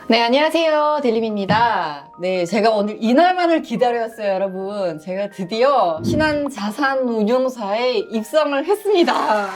네, 안녕하세요. 딜림입니다. 네, 제가 오늘 이날만을 기다렸어요, 여러분. 제가 드디어 신한자산운용사에 입성을 했습니다.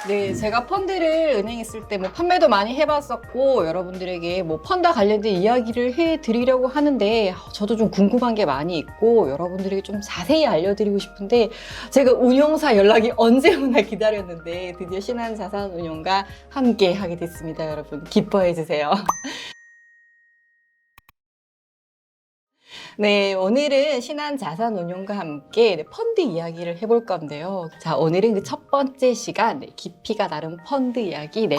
네, 제가 펀드를 은행에 쓸 때 뭐 판매도 많이 해봤었고, 여러분들에게 뭐 펀드 관련된 이야기를 해드리려고 하는데, 저도 좀 궁금한 게 많이 있고, 여러분들에게 좀 자세히 알려드리고 싶은데, 제가 운용사 연락이 언제 오나 기다렸는데, 드디어 신한자산운용과 함께 하게 됐습니다, 여러분. 기뻐해 주세요. 네, 오늘은 신한자산운용과 함께 펀드 이야기를 해볼 건데요. 자, 오늘은 그 첫 번째 시간, 깊이가 다른 펀드 이야기,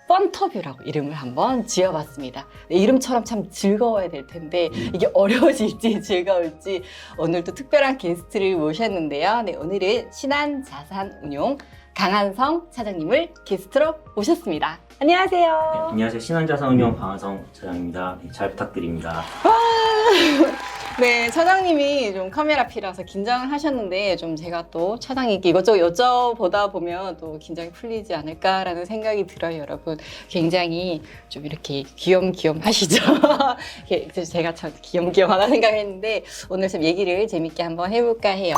펀터뷰라고 이름을 한번 지어봤습니다. 이름처럼 참 즐거워야 될 텐데 이게 어려워질지 즐거울지 오늘도 특별한 게스트를 모셨는데요. 네, 오늘은 신한자산운용 강한성 차장님을 게스트로 모셨습니다. 안녕하세요. 네, 안녕하세요. 신한자산운용 강한성 차장입니다. 네, 잘 부탁드립니다. 네, 차장님이 좀 카메라 앞이라서 긴장을 하셨는데 좀 제가 또 차장님께 이것저것 여쭤보다 보면 또 긴장이 풀리지 않을까라는 생각이 들어요, 여러분. 굉장히 좀 이렇게 귀염귀염 하시죠? 제가 참 귀염귀염하다 생각했는데 오늘 좀 얘기를 재밌게 한번 해볼까 해요.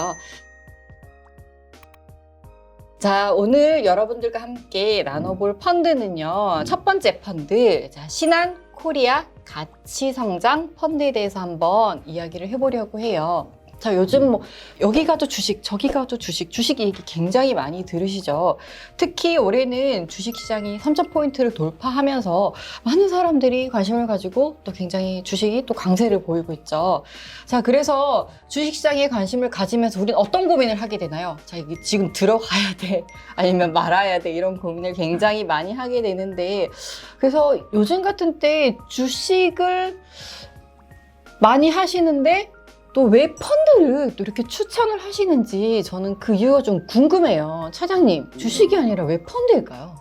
자, 오늘 여러분들과 함께 나눠볼 펀드는요. 첫 번째 펀드, 자, 신한코리아 가치성장 펀드에 대해서 한번 이야기를 해보려고 해요. 자, 요즘 뭐 여기 가도 주식, 저기 가도 주식 얘기 굉장히 많이 들으시죠. 특히 올해는 주식시장이 3,000포인트를 돌파하면서 많은 사람들이 관심을 가지고 또 굉장히 주식이 또 강세를 보이고 있죠. 자, 그래서 주식시장에 관심을 가지면서 우리는 어떤 고민을 하게 되나요? 자, 이게 지금 들어가야 돼? 아니면 말아야 돼? 이런 고민을 굉장히 많이 하게 되는데, 그래서 요즘 같은 때 주식을 많이 하시는데 또 왜 펀드를 또 이렇게 추천을 하시는지 저는 그 이유가 좀 궁금해요. 차장님, 주식이 아니라 왜 펀드일까요?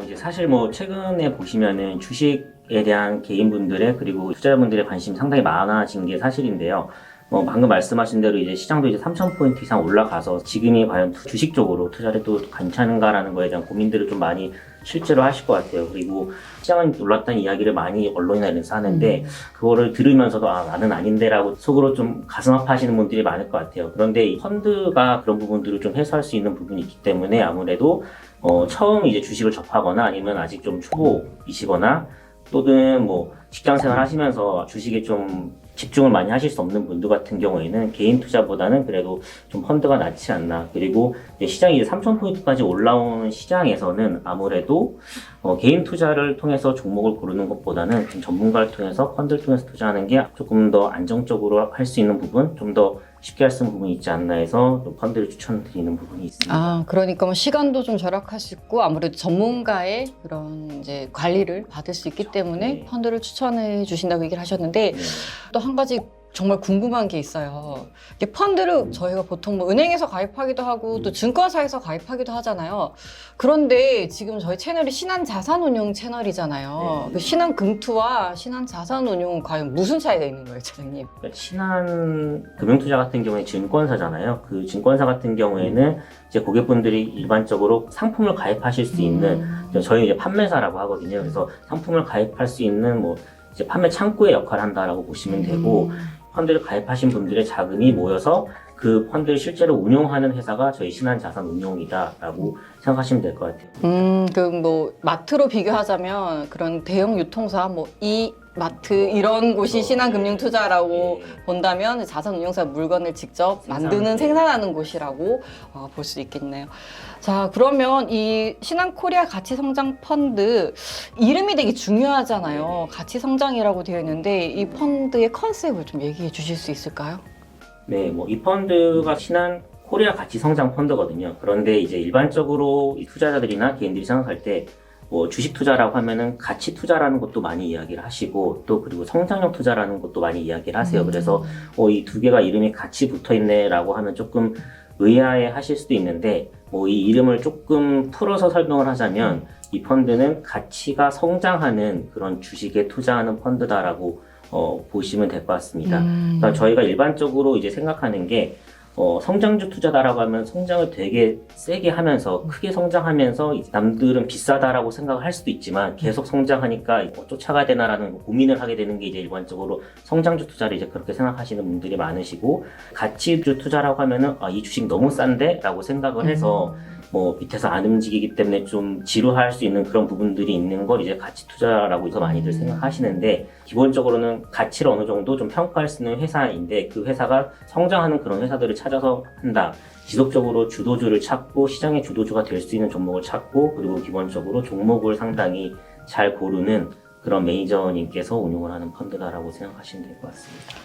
이제 사실 뭐 최근에 보시면은 주식에 대한 개인분들의 그리고 투자자분들의 관심이 상당히 많아진 게 사실인데요. 방금 말씀하신 대로 이제 시장도 이제 3,000포인트 이상 올라가서 지금이 과연 주식 쪽으로 투자를 해도 괜찮은가라는 거에 대한 고민들을 좀 많이 실제로 하실 것 같아요. 그리고 시장은 올랐다는 이야기를 많이 언론이나 이런 데서 하는데 그거를 들으면서도 나는 아닌데라고 속으로 좀 가슴 아파하시는 분들이 많을 것 같아요. 그런데 이 펀드가 그런 부분들을 좀 해소할 수 있는 부분이 있기 때문에 아무래도 처음 이제 주식을 접하거나 아니면 아직 좀 초보이시거나 또는 뭐 직장 생활 하시면서 주식에 좀 집중을 많이 하실 수 없는 분들 같은 경우에는 개인 투자보다는 그래도 좀 펀드가 낫지 않나. 그리고 이제 시장이 이제 3,000포인트까지 올라온 시장에서는 아무래도 개인 투자를 통해서 종목을 고르는 것보다는 좀 전문가를 통해서 펀드를 통해서 투자하는 게 조금 더 안정적으로 할 수 있는 부분, 좀 더 쉽게 할 수 있는 부분이 있지 않나 해서 좀 펀드를 추천드리는 부분이 있습니다. 아, 그러니까 뭐 시간도 좀 절약할 수 있고 아무래도 전문가의 그런 이제 관리를 받을 수 있기 때문에 네. 펀드를 추천해 주신다고 얘기를 하셨는데 네. 또 한 가지 정말 궁금한 게 있어요. 이게 펀드를 저희가 보통 뭐 은행에서 가입하기도 하고 또 증권사에서 가입하기도 하잖아요. 그런데 지금 저희 채널이 신한자산운용 채널이잖아요. 네. 그 신한금투와 신한자산운용은 과연 무슨 차이가 있는 거예요, 차장님? 신한금융투자 같은 경우에 증권사잖아요. 그 증권사 같은 경우에는 이제 고객분들이 일반적으로 상품을 가입하실 수 있는 저희는 이제 판매사라고 하거든요. 그래서 상품을 가입할 수 있는 뭐 이제 판매 창구의 역할을 한다라고 보시면 되고 펀드를 가입하신 분들의 자금이 모여서 그 펀드를 실제로 운용하는 회사가 저희 신한자산운용이다라고 생각하시면 될 것 같아요. 그 뭐 마트로 비교하자면 그런 대형 유통사 뭐 이마트 이런 곳이 신한금융투자라고 네. 본다면 자산운용사 물건을 직접 생산하는 생산하는 곳이라고 볼 수 있겠네요. 자, 그러면 이 신한코리아 가치성장 펀드 이름이 되게 중요하잖아요. 가치성장이라고 되어 있는데 이 펀드의 컨셉을 좀 얘기해 주실 수 있을까요? 네, 뭐 이 펀드가 신한 코리아 가치 성장 펀드거든요. 그런데 이제 일반적으로 이 투자자들이나 개인들이 생각할 때 뭐 주식 투자라고 하면은 가치 투자라는 것도 많이 이야기를 하시고 또 그리고 성장형 투자라는 것도 많이 이야기를 하세요. 그래서 이 두 개가 이름이 같이 붙어 있네라고 하면 조금 의아해 하실 수도 있는데 뭐 이 이름을 조금 풀어서 설명을 하자면 이 펀드는 가치가 성장하는 그런 주식에 투자하는 펀드다라고 보시면 될 것 같습니다. 그러니까 저희가 일반적으로 이제 생각하는 게 성장주 투자다라고 하면 성장을 되게 세게 하면서 크게 성장하면서 남들은 비싸다라고 생각을 할 수도 있지만 계속 성장하니까 쫓아가야 되나라는 고민을 하게 되는 게 이제 일반적으로 성장주 투자를 이제 그렇게 생각하시는 분들이 많으시고, 가치주 투자라고 하면은 이 주식 너무 싼데? 라고 생각을 해서 뭐 밑에서 안 움직이기 때문에 좀 지루할 수 있는 그런 부분들이 있는 걸 이제 가치 투자라고 해서 많이들 생각하시는데, 기본적으로는 가치를 어느 정도 좀 평가할 수 있는 회사인데 그 회사가 성장하는 그런 회사들을 찾아서 한다. 지속적으로 주도주를 찾고 시장의 주도주가 될 수 있는 종목을 찾고, 그리고 기본적으로 종목을 상당히 잘 고르는 그런 매니저님께서 운용을 하는 펀드다라고 생각하시면 될 것 같습니다.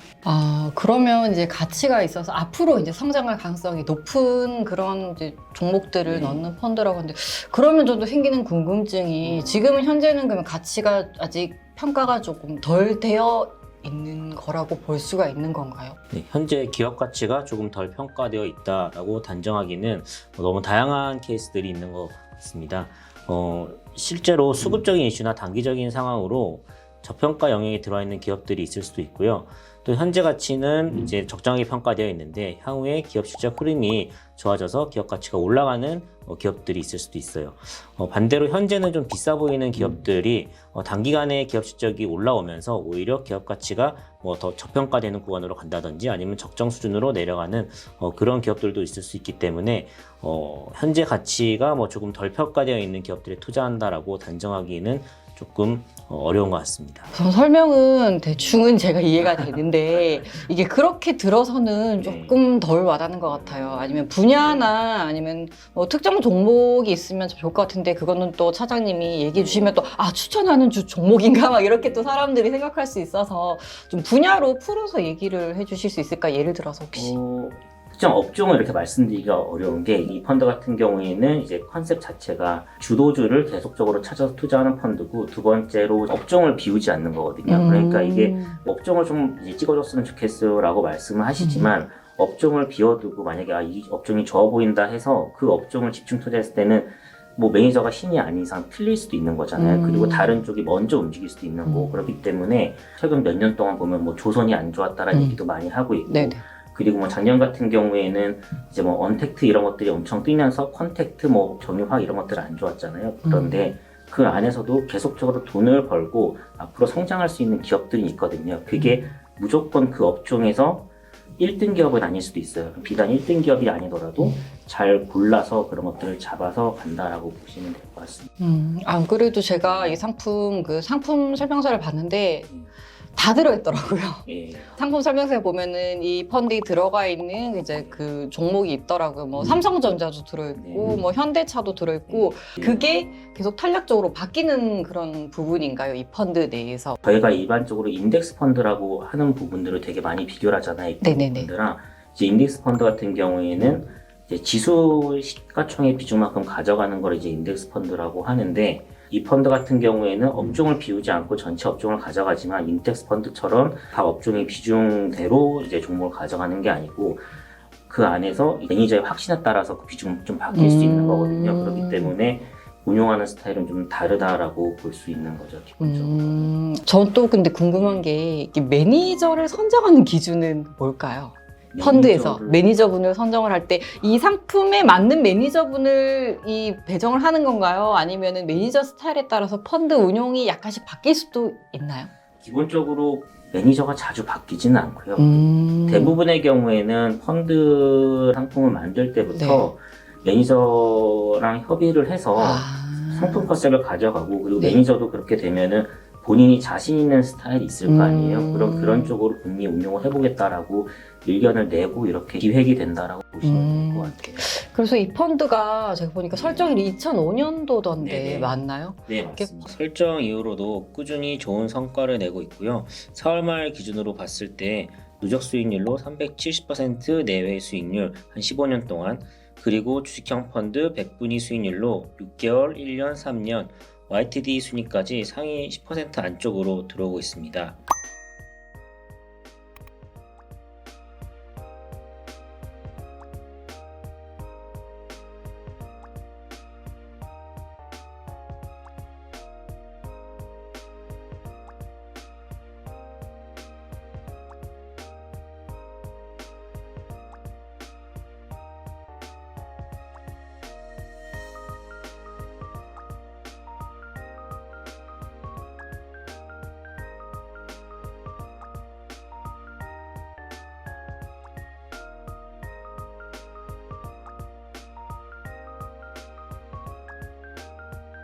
그러면 이제 가치가 있어서 앞으로 이제 성장할 가능성이 높은 그런 이제 종목들을 넣는 펀드라고 하는데, 그러면 저도 생기는 궁금증이, 지금은 현재는 그러면 가치가 아직 평가가 조금 덜 되어 있는 거라고 볼 수가 있는 건가요? 네, 현재 기업 가치가 조금 덜 평가되어 있다라고 단정하기는 너무 다양한 케이스들이 있는 것 같습니다. 실제로 수급적인 이슈나 단기적인 상황으로 저평가 영역에 들어와 있는 기업들이 있을 수도 있고요. 또 현재 가치는 이제 적정하게 평가되어 있는데 향후에 기업 실적 흐름이 좋아져서 기업 가치가 올라가는 기업들이 있을 수도 있어요. 반대로 현재는 좀 비싸 보이는 기업들이 단기간에 기업 실적이 올라오면서 오히려 기업 가치가 뭐 더 저평가되는 구간으로 간다든지 아니면 적정 수준으로 내려가는 그런 기업들도 있을 수 있기 때문에 현재 가치가 뭐 조금 덜 평가되어 있는 기업들에 투자한다라고 단정하기는 조금 어려운 것 같습니다. 우선 설명은 대충은 제가 이해가 되는데 이게 그렇게 들어서는 조금 덜 와닿는 것 같아요. 아니면 분야나 아니면 뭐 특정 종목이 있으면 좋을 것 같은데, 그거는 또 차장님이 얘기해 주시면 또 추천하는 종목인가 막 이렇게 또 사람들이 생각할 수 있어서 좀 분야로 풀어서 얘기를 해주실 수 있을까? 예를 들어서 혹시 특정 업종을 이렇게 말씀드리기가 어려운 게, 이 펀드 같은 경우에는 이제 컨셉 자체가 주도주를 계속적으로 찾아서 투자하는 펀드고, 두 번째로 업종을 비우지 않는 거거든요. 그러니까 이게 업종을 좀 이제 찍어줬으면 좋겠어요 라고 말씀을 하시지만 업종을 비워두고 만약에 이 업종이 좋아 보인다 해서 그 업종을 집중 투자했을 때는 뭐 매니저가 신이 아닌 이상 틀릴 수도 있는 거잖아요. 그리고 다른 쪽이 먼저 움직일 수도 있는 거고, 그렇기 때문에 최근 몇 년 동안 보면 뭐 조선이 안 좋았다라는 얘기도 많이 하고 있고, 네네. 그리고 뭐 작년 같은 경우에는 이제 뭐 언택트 이런 것들이 엄청 뛰면서 컨택트, 뭐 정유화학 이런 것들은 안 좋았잖아요. 그런데 그 안에서도 계속적으로 돈을 벌고 앞으로 성장할 수 있는 기업들이 있거든요. 그게 무조건 그 업종에서 1등 기업은 아닐 수도 있어요. 비단 1등 기업이 아니더라도 잘 골라서 그런 것들을 잡아서 간다라고 보시면 될 것 같습니다. 안 그래도 제가 이 상품 상품 설명서를 봤는데 다 들어있더라고요. 예. 상품 설명서에 보면은 이 펀드에 들어가 있는 이제 그 종목이 있더라고요. 뭐 삼성전자도 들어있고, 뭐 현대차도 들어있고, 그게 계속 탄력적으로 바뀌는 그런 부분인가요? 이 펀드 내에서? 저희가 일반적으로 인덱스 펀드라고 하는 부분들을 되게 많이 비교를 하잖아요. 네네네. 펀드랑 이제 인덱스 펀드 같은 경우에는 이제 지수 시가총액 비중만큼 가져가는 걸 이제 인덱스 펀드라고 하는데, 이 펀드 같은 경우에는 업종을 비우지 않고 전체 업종을 가져가지만 인덱스 펀드처럼 각 업종의 비중대로 이제 종목을 가져가는 게 아니고, 그 안에서 매니저의 확신에 따라서 그 비중이 좀 바뀔 수 있는 거거든요. 그렇기 때문에 운용하는 스타일은 좀 다르다라고 볼 수 있는 거죠, 기본적으로. 전 또 근데 궁금한 게, 이게 매니저를 선정하는 기준은 뭘까요? 펀드에서 매니저분을 선정을 할 때 이 상품에 맞는 매니저분을 배정을 하는 건가요? 아니면은 매니저 스타일에 따라서 펀드 운용이 약간씩 바뀔 수도 있나요? 기본적으로 매니저가 자주 바뀌지는 않고요. 대부분의 경우에는 펀드 상품을 만들 때부터 매니저랑 협의를 해서 상품 컨셉을 가져가고, 그리고 매니저도 그렇게 되면은 본인이 자신 있는 스타일이 있을 거 아니에요. 그럼 그런 쪽으로 본인이 운용을 해보겠다라고 의견을 내고 이렇게 기획이 된다라고 보시면 될 것 같아요. 그래서 이 펀드가 제가 보니까 설정일이 2005년도던데 네네. 맞나요? 네, 맞습니다. 설정 이후로도 꾸준히 좋은 성과를 내고 있고요. 4월 말 기준으로 봤을 때 누적 수익률로 370% 내외 수익률 한 15년 동안, 그리고 주식형 펀드 100분위 수익률로 6개월, 1년, 3년 YTD 순위까지 상위 10% 안쪽으로 들어오고 있습니다.